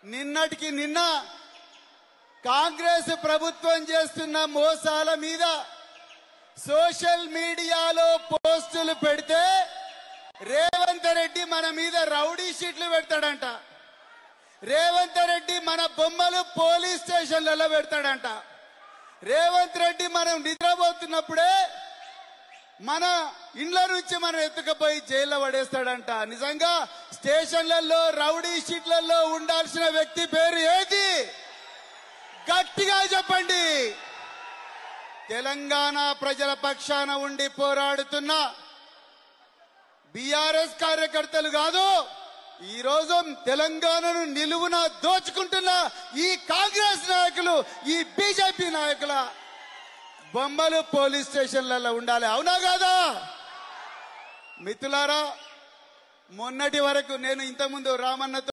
నిన్నటికి నిన్న కాంగ్రెస్ ప్రభుత్వం చేస్తున్న మోసాల మీద సోషల్ మీడియాలో పోస్టులు పెడితే రేవంత్ రెడ్డి మన మీద రౌడీ షీట్లు పెడతాడంట. రేవంత్ రెడ్డి మన బొమ్మలు పోలీస్ స్టేషన్లలో పెడతాడంట. రేవంత్ రెడ్డి మనం నిద్రపోతున్నప్పుడే మన ఇండ్ల నుంచి మనం ఎత్తుకుపోయి జైల్లో పడేస్తాడంట. నిజంగా స్టేషన్లలో రౌడీ షీట్లలో ఉండాల్సిన వ్యక్తి పేరు ఏది? గట్టిగా చెప్పండి. తెలంగాణ ప్రజల పక్షాన ఉండి పోరాడుతున్న బీఆర్ఎస్ కార్యకర్తలు కాదు, ఈ రోజు తెలంగాణను నిలువున దోచుకుంటున్న ఈ కాంగ్రెస్ నాయకులు, ఈ బీజేపీ నాయకుల బొమ్మలు పోలీస్ స్టేషన్లలో ఉండాలి. అవునా కాదా? మిత్రులారా, మొన్నటి వరకు నేను ఇంతకుముందు రామన్నతో